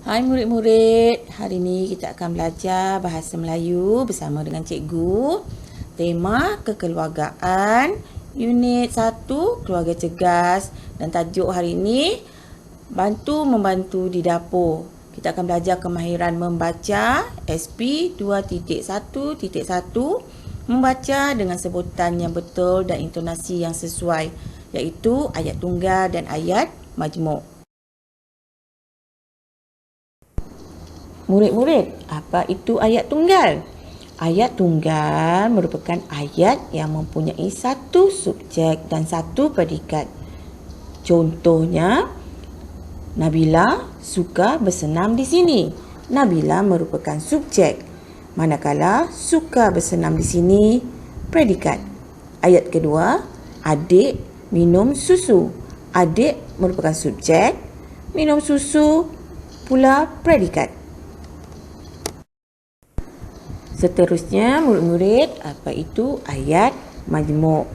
Hai murid-murid, hari ini kita akan belajar bahasa Melayu bersama dengan cikgu. Tema kekeluargaan, unit 1, keluarga cergas, dan tajuk hari ini membantu di dapur. Kita akan belajar kemahiran membaca SP 2.1.1, membaca dengan sebutan yang betul dan intonasi yang sesuai, iaitu ayat tunggal dan ayat majmuk. Murid-murid, apa itu ayat tunggal? Ayat tunggal merupakan ayat yang mempunyai satu subjek dan satu predikat. Contohnya, Nabila suka bersenam di sini. Nabila merupakan subjek, manakala suka bersenam di sini predikat. Ayat kedua, adik minum susu. Adik merupakan subjek, minum susu pula predikat. Seterusnya, murid-murid, apa itu ayat majmuk?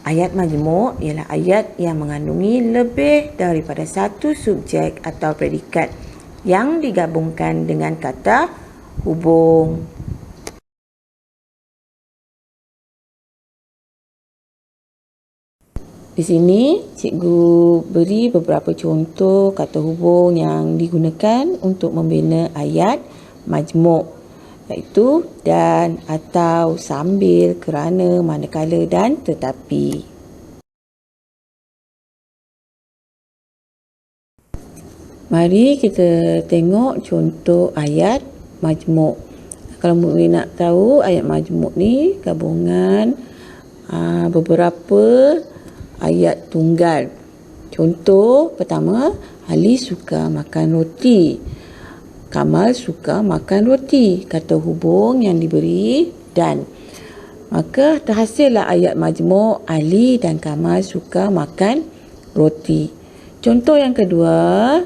Ayat majmuk ialah ayat yang mengandungi lebih daripada satu subjek atau predikat yang digabungkan dengan kata hubung. Di sini, cikgu beri beberapa contoh kata hubung yang digunakan untuk membina ayat majmuk, iaitu dan, atau, sambil, kerana, manakala dan tetapi. Mari kita tengok contoh ayat majmuk. Kalau murid nak tahu, ayat majmuk ni gabungan beberapa ayat tunggal. Contoh pertama, Ali suka makan roti. Kamal suka makan roti. Kata hubung yang diberi dan. Maka terhasillah ayat majmuk Ali dan Kamal suka makan roti. Contoh yang kedua,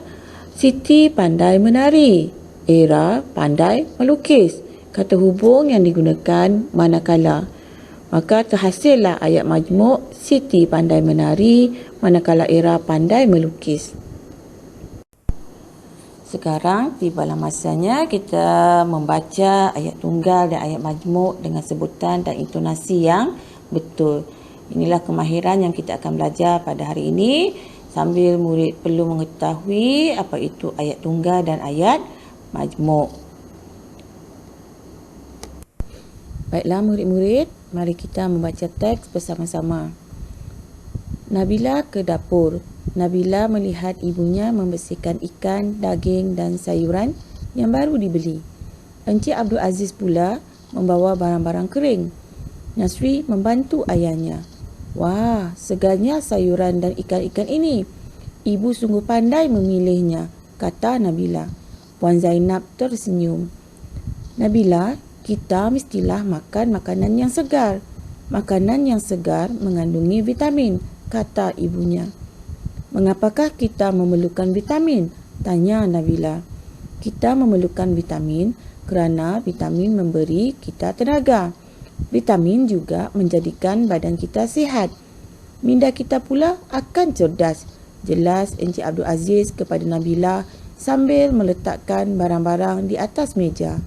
Siti pandai menari. Era pandai melukis. Kata hubung yang digunakan manakala. Maka terhasillah ayat majmuk Siti pandai menari manakala Era pandai melukis. Sekarang tibalah masanya kita membaca ayat tunggal dan ayat majmuk dengan sebutan dan intonasi yang betul. Inilah kemahiran yang kita akan belajar pada hari ini, sambil murid perlu mengetahui apa itu ayat tunggal dan ayat majmuk. Baiklah murid-murid, mari kita membaca teks bersama-sama. Nabila ke dapur. Nabila melihat ibunya membersihkan ikan, daging dan sayuran yang baru dibeli. Encik Abdul Aziz pula membawa barang-barang kering. Nasri membantu ayahnya. Wah, segarnya sayuran dan ikan-ikan ini. Ibu sungguh pandai memilihnya, kata Nabila. Puan Zainab tersenyum. Nabila, kita mestilah makan makanan yang segar. Makanan yang segar mengandungi vitamin, kata ibunya. Mengapakah kita memerlukan vitamin? Tanya Nabila. Kita memerlukan vitamin kerana vitamin memberi kita tenaga. Vitamin juga menjadikan badan kita sihat. Minda kita pula akan cerdas. Jelas Encik Abdul Aziz kepada Nabila sambil meletakkan barang-barang di atas meja.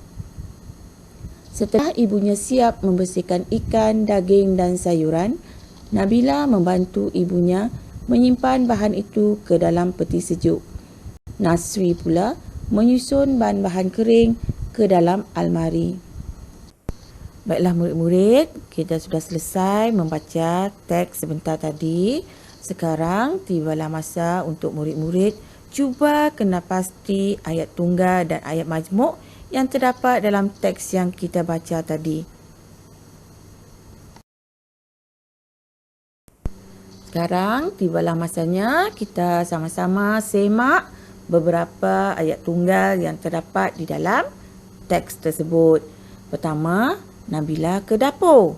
Setelah ibunya siap membersihkan ikan, daging dan sayuran, Nabila membantu ibunya menyimpan bahan itu ke dalam peti sejuk. Nasri pula menyusun bahan-bahan kering ke dalam almari. Baiklah murid-murid, kita sudah selesai membaca teks sebentar tadi. Sekarang tibalah masa untuk murid-murid cuba kenal pasti ayat tunggal dan ayat majmuk yang terdapat dalam teks yang kita baca tadi. Sekarang tibalah masanya kita sama-sama semak beberapa ayat tunggal yang terdapat di dalam teks tersebut. Pertama, Nabila ke dapur.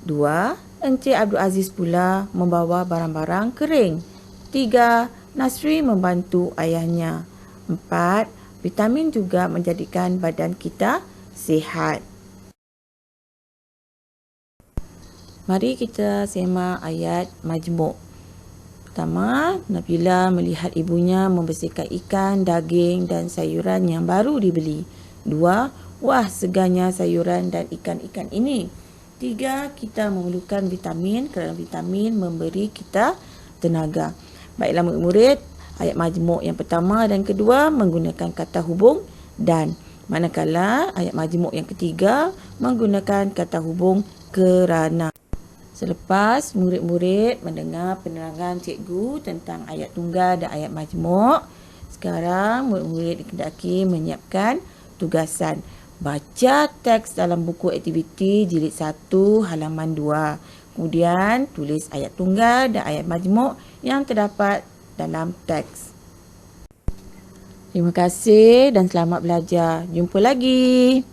2, Encik Abdul Aziz pula membawa barang-barang kering. 3, Nasri membantu ayahnya. 4, vitamin juga menjadikan badan kita sihat. Mari kita semak ayat majmuk. Pertama, Nabila melihat ibunya membersihkan ikan, daging dan sayuran yang baru dibeli. 2. Wah, segarnya sayuran dan ikan-ikan ini. 3. Kita memerlukan vitamin kerana vitamin memberi kita tenaga. Baiklah murid-murid, ayat majmuk yang pertama dan kedua menggunakan kata hubung dan, manakala ayat majmuk yang ketiga menggunakan kata hubung kerana. Selepas murid-murid mendengar penerangan cikgu tentang ayat tunggal dan ayat majmuk, sekarang murid-murid dikendaki menyiapkan tugasan. Baca teks dalam buku aktiviti jilid 1 halaman 2. Kemudian tulis ayat tunggal dan ayat majmuk yang terdapat dalam teks. Terima kasih dan selamat belajar. Jumpa lagi.